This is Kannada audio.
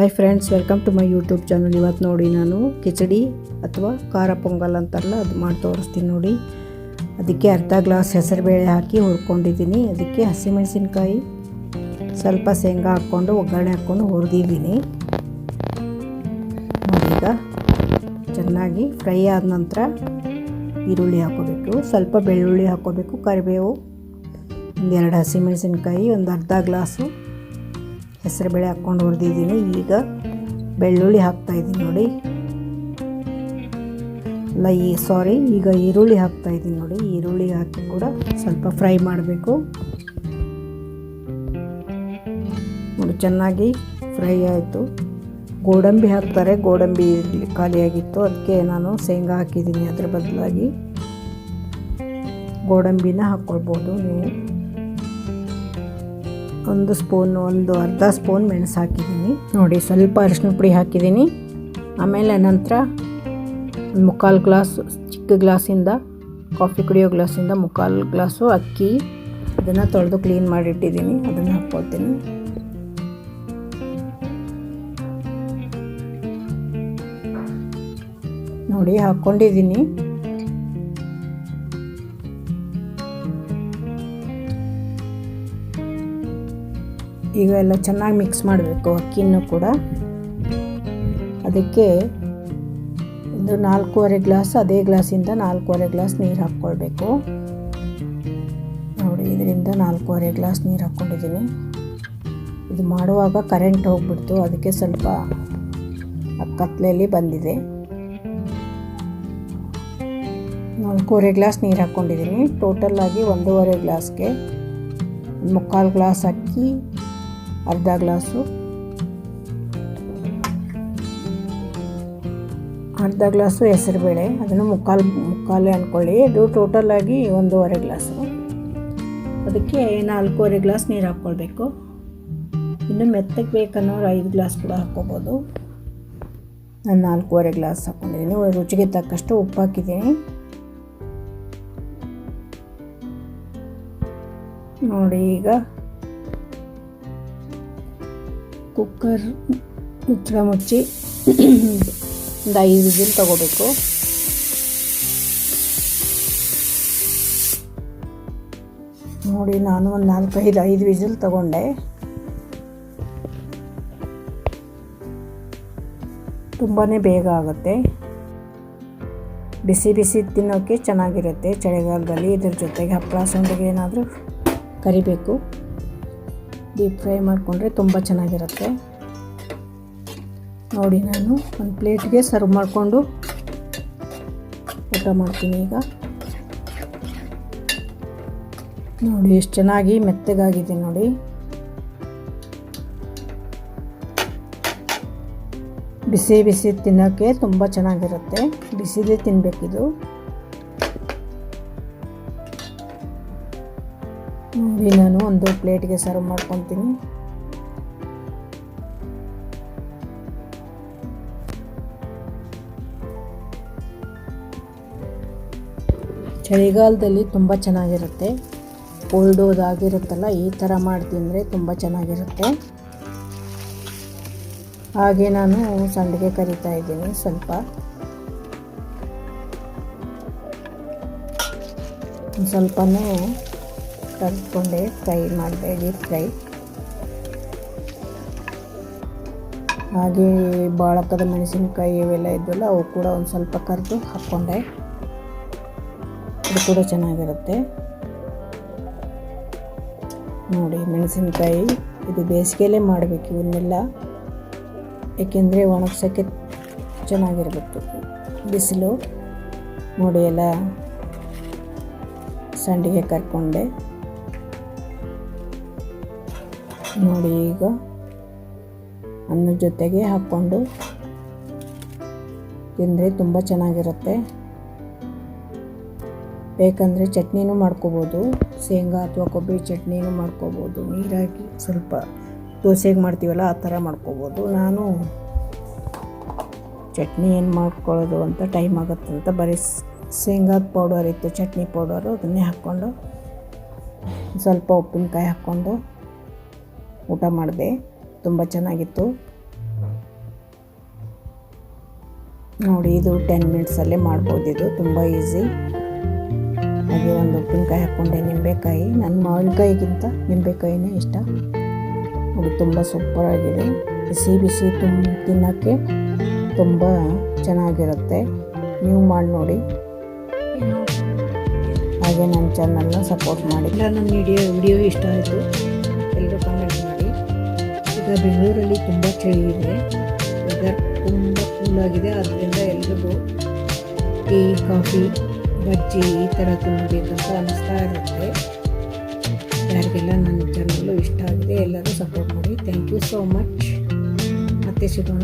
Hi friends, welcome to my YouTube channel. ಇವತ್ತು ನೋಡಿ ನಾನು ಕಿಚಡಿ ಅಥವಾ ಖಾರ ಪೊಂಗಲ್ ಅಂತಾರಲ್ಲ ಅದು ಮಾಡಿ ತೋರಿಸ್ತೀನಿ ನೋಡಿ. ಅದಕ್ಕೆ ಅರ್ಧ ಗ್ಲಾಸ್ ಹೆಸರುಬೇಳೆ ಹಾಕಿ ಹುರ್ಕೊಂಡಿದ್ದೀನಿ. ಅದಕ್ಕೆ ಹಸಿಮೆಣಸಿನ್ಕಾಯಿ ಸ್ವಲ್ಪ ಶೇಂಗಾ ಹಾಕ್ಕೊಂಡು ಒಗ್ಗರಣೆ ಹಾಕ್ಕೊಂಡು ಹುರಿದಿದ್ದೀನಿ. ಈಗ ಚೆನ್ನಾಗಿ ಫ್ರೈ ಆದ ನಂತರ ಈರುಳ್ಳಿ ಹಾಕೋಬೇಕು, ಸ್ವಲ್ಪ ಬೆಳ್ಳುಳ್ಳಿ ಹಾಕೋಬೇಕು, ಕರಿಬೇವು, ಒಂದೆರಡು ಹಸಿಮೆಣಸಿನ್ಕಾಯಿ, ಒಂದು ಅರ್ಧ ಗ್ಲಾಸು ಹೆಸರುಬೇಳೆ ಹಾಕ್ಕೊಂಡು ಹುರಿದಿದ್ದೀನಿ. ಈಗ ಬೆಳ್ಳುಳ್ಳಿ ಹಾಕ್ತಾಯಿದ್ದೀನಿ ನೋಡಿ. ಈಗ ಈರುಳ್ಳಿ ಹಾಕ್ತಾಯಿದ್ದೀನಿ ನೋಡಿ. ಈರುಳ್ಳಿ ಹಾಕಿ ಕೂಡ ಸ್ವಲ್ಪ ಫ್ರೈ ಮಾಡಬೇಕು ನೋಡಿ. ಚೆನ್ನಾಗಿ ಫ್ರೈ ಆಯಿತು. ಗೋಡಂಬಿ ಹಾಕ್ತಾರೆ, ಗೋಡಂಬಿ ಖಾಲಿಯಾಗಿತ್ತು, ಅದಕ್ಕೆ ನಾನು ಶೇಂಗಾ ಹಾಕಿದ್ದೀನಿ. ಅದರ ಬದಲಾಗಿ ಗೋಡಂಬಿನ ಹಾಕ್ಕೊಳ್ಬೋದು ನೀವು. ಒಂದು ಅರ್ಧ ಸ್ಪೂನ್ ಮೆಣಸು ಹಾಕಿದ್ದೀನಿ ನೋಡಿ. ಸ್ವಲ್ಪ ಅರಿಶಿನ ಪುಡಿ ಹಾಕಿದ್ದೀನಿ. ಆಮೇಲೆ ನಂತರ ಒಂದು ಮುಕ್ಕಾಲು ಗ್ಲಾಸು, ಚಿಕ್ಕ ಗ್ಲಾಸಿಂದ ಕಾಫಿ ಕುಡಿಯೋ ಗ್ಲಾಸಿಂದ ಮುಕ್ಕಾಲು ಗ್ಲಾಸು ಅಕ್ಕಿ, ಅದನ್ನು ತೊಳೆದು ಕ್ಲೀನ್ ಮಾಡಿಟ್ಟಿದ್ದೀನಿ, ಅದನ್ನು ಹಾಕ್ಕೊಳ್ತೀನಿ. ನೋಡಿ ಹಾಕ್ಕೊಂಡಿದ್ದೀನಿ. ಈಗ ಎಲ್ಲ ಚೆನ್ನಾಗಿ ಮಿಕ್ಸ್ ಮಾಡಬೇಕು ಅಕ್ಕಿನೂ ಕೂಡ. ಅದಕ್ಕೆ ಒಂದು 4.5 ಗ್ಲಾಸ್, ಅದೇ ಗ್ಲಾಸಿಂದ 4.5 ಗ್ಲಾಸ್ ನೀರು ಹಾಕ್ಕೊಳ್ಬೇಕು ನೋಡಿ. ಇದರಿಂದ 4.5 ಗ್ಲಾಸ್ ನೀರು ಹಾಕ್ಕೊಂಡಿದ್ದೀನಿ. ಇದು ಮಾಡುವಾಗ ಕರೆಂಟ್ ಹೋಗ್ಬಿಡ್ತು, ಅದಕ್ಕೆ ಸ್ವಲ್ಪ ಕತ್ಲೆಯಲ್ಲಿ ಬಂದಿದೆ. 4.5 ಗ್ಲಾಸ್ ನೀರು ಹಾಕ್ಕೊಂಡಿದ್ದೀನಿ. ಟೋಟಲಾಗಿ 1.5 ಗ್ಲಾಸ್ಗೆ ಮುಕ್ಕಾಲು ಗ್ಲಾಸ್ ಅಕ್ಕಿ, ಅರ್ಧ ಗ್ಲಾಸು ಹೆಸರುಬೇಳೆ, ಅದನ್ನು ಮುಕ್ಕಾಲೇ ಅಂದ್ಕೊಳ್ಳಿ. ಇದು ಟೋಟಲಾಗಿ 1.5 ಗ್ಲಾಸು. ಅದಕ್ಕೆ 4.5 ಗ್ಲಾಸ್ ನೀರು ಹಾಕ್ಕೊಳ್ಬೇಕು. ಇನ್ನು ಮೆತ್ತಗೆ ಬೇಕನ್ನೋರು 5 ಗ್ಲಾಸ್ ಕೂಡ ಹಾಕ್ಕೋಬೋದು. ನಾನು 4.5 ಗ್ಲಾಸ್ ಹಾಕ್ಕೊಂಡಿದ್ದೀನಿ. ರುಚಿಗೆ ತಕ್ಕಷ್ಟು ಉಪ್ಪು ಹಾಕಿದ್ದೀನಿ ನೋಡಿ. ಈಗ ಕುಕ್ಕರ್ ಮುಚ್ಚಳ ಮುಚ್ಚಿ ಒಂದು 5 ವಿಸಿಲ್ ತಗೋಬೇಕು. ನೋಡಿ ನಾನು ಒಂದು 4-5 ವಿಸಿಲ್ ತಗೊಂಡೆ. ತುಂಬಾ ಬೇಗ ಆಗುತ್ತೆ. ಬಿಸಿ ಬಿಸಿ ತಿನ್ನೋಕ್ಕೆ ಚೆನ್ನಾಗಿರುತ್ತೆ ಚಳಿಗಾಲದಲ್ಲಿ. ಇದ್ರ ಜೊತೆಗೆ ಹಪ್ಪಳ ಸಂಡಿಗೆ ಏನಾದರೂ ಕರಿಬೇಕು, ಡೀಪ್ ಫ್ರೈ ಮಾಡಿಕೊಂಡ್ರೆ ತುಂಬ ಚೆನ್ನಾಗಿರುತ್ತೆ ನೋಡಿ. ನಾನು ಒಂದು ಪ್ಲೇಟ್ಗೆ ಸರ್ವ್ ಮಾಡಿಕೊಂಡು ಊಟ ಮಾಡ್ತೀನಿ. ಈಗ ನೋಡಿ ಎಷ್ಟು ಚೆನ್ನಾಗಿ ಮೆತ್ತಗಾಗಿದೆ ನೋಡಿ. ಬಿಸಿ ಬಿಸಿ ತಿನ್ನೋಕ್ಕೆ ತುಂಬ ಚೆನ್ನಾಗಿರುತ್ತೆ. ಬಿಸಿದೇ ತಿನ್ನಬೇಕಿದು ನೋಡಿ. ನಾನು ಒಂದು ಪ್ಲೇಟ್ಗೆ ಸರ್ವ್ ಮಾಡ್ಕೊತೀನಿ. ಚಳಿಗಾಲದಲ್ಲಿ ತುಂಬ ಚೆನ್ನಾಗಿರುತ್ತೆ. ಕೋಲ್ಡೋದಾಗಿರುತ್ತಲ್ಲ, ಈ ಥರ ಮಾಡಿ ತಿಂದರೆ ತುಂಬ ಚೆನ್ನಾಗಿರುತ್ತೆ. ಹಾಗೆ ನಾನು ಸಂಡಿಗೆ ಕರಿತಾ ಇದ್ದೀನಿ. ಸ್ವಲ್ಪನೇ ಕರಿದ್ಕೊಂಡೆ, ಫ್ರೈ ಮಾಡಿದೆ, ಡೀಪ್ ಫ್ರೈ. ಹಾಗೆ ಬಾಳಕದ ಮೆಣಸಿನ್ಕಾಯಿ ಇವೆಲ್ಲ ಇದ್ದಲ್ಲ, ಅವು ಕೂಡ ಒಂದು ಸ್ವಲ್ಪ ಕರಿದು ಹಾಕ್ಕೊಂಡೆ. ಅದು ಕೂಡ ಚೆನ್ನಾಗಿರುತ್ತೆ ನೋಡಿ. ಮೆಣಸಿನ್ಕಾಯಿ ಇದು ಬೇಸಿಗೆಯಲ್ಲೇ ಮಾಡಬೇಕು ಇವನ್ನೆಲ್ಲ, ಏಕೆಂದರೆ ಒಣಗ್ಸೋಕ್ಕೆ ಚೆನ್ನಾಗಿರಬೇಕು ಬಿಸಿಲು ನೋಡಿ. ಎಲ್ಲ ಸಂಡಿಗೆ ಕರ್ಕೊಂಡೆ ನೋಡಿ. ಈಗ ಅನ್ನದ ಜೊತೆಗೆ ಹಾಕ್ಕೊಂಡು ತಿಂದರೆ ತುಂಬ ಚೆನ್ನಾಗಿರುತ್ತೆ. ಬೇಕಂದರೆ ಚಟ್ನಿನೂ ಮಾಡ್ಕೋಬೋದು, ಶೇಂಗಾ ಅಥವಾ ಕೊಬ್ಬರಿ ಚಟ್ನಿನೂ ಮಾಡ್ಕೋಬೋದು. ನೀರಾಗಿ ಸ್ವಲ್ಪ ದೋಸೆಗೆ ಮಾಡ್ತೀವಲ್ಲ ಆ ಥರ ಮಾಡ್ಕೋಬೋದು. ನಾನು ಚಟ್ನಿ ಏನು ಮಾಡ್ಕೊಳ್ಳೋದು ಅಂತ ಟೈಮ್ ಆಗುತ್ತಂತ ಬರೀ ಶೇಂಗಾದ ಪೌಡರ್ ಇತ್ತು, ಚಟ್ನಿ ಪೌಡರು, ಅದನ್ನೇ ಹಾಕ್ಕೊಂಡು ಸ್ವಲ್ಪ ಉಪ್ಪಿನಕಾಯಿ ಹಾಕ್ಕೊಂಡು ಊಟ ಮಾಡಿದೆ. ತುಂಬ ಚೆನ್ನಾಗಿತ್ತು. ನೋಡಿ ಇದು 10 ಮಿನಿಟ್ಸಲ್ಲೇ ಮಾಡ್ಬೋದು. ಇದು ತುಂಬ ಈಸಿ. ಹಾಗೆ ಒಂದು ಉಪ್ಪಿನಕಾಯಿ ಹಾಕ್ಕೊಂಡೆ, ನಿಂಬೆಕಾಯಿ. ನನ್ನ ಮಾವಿನಕಾಯಿಗಿಂತ ನಿಂಬೆಕಾಯಿನೇ ಇಷ್ಟ. ನೋಡಿ ತುಂಬ ಸೂಪರಾಗಿದೆ. ಬಿಸಿ ಬಿಸಿ ತಿನ್ನೋಕ್ಕೆ ತುಂಬ ಚೆನ್ನಾಗಿರುತ್ತೆ. ನೀವು ಮಾಡಿ ನೋಡಿ. ಹಾಗೆ ನನ್ನ ಚಾನಲ್ನ ಸಪೋರ್ಟ್ ಮಾಡಿ. ಇಲ್ಲ, ನನ್ನ ವಿಡಿಯೋ ಇಷ್ಟ ಆಯಿತು ಎಲ್ಲರೂ ಕಮೆಂಟ್ ಮಾಡಿ. ಈಗ ಬೆಂಗಳೂರಲ್ಲಿ ತುಂಬ ಚಳಿ ಇದೆ, ವೆದರ್ ತುಂಬ ಕೂಲಾಗಿದೆ. ಆದ್ದರಿಂದ ಎಲ್ರಿಗೂ ಟೀ, ಕಾಫಿ, ಬಜ್ಜಿ ಈ ಥರ ತಿನ್ನಬೇಕಂತ ಅನ್ನಿಸ್ತಾ ಇರುತ್ತೆ. ಯಾರಿಗೆಲ್ಲ ನನ್ನ ಚಾನಲ್ಲು ಇಷ್ಟ ಆಗಿದೆ ಎಲ್ಲರೂ ಸಪೋರ್ಟ್ ಮಾಡಿ. Thank you so much. ಮತ್ತೆ ಸಿಗೋಣ.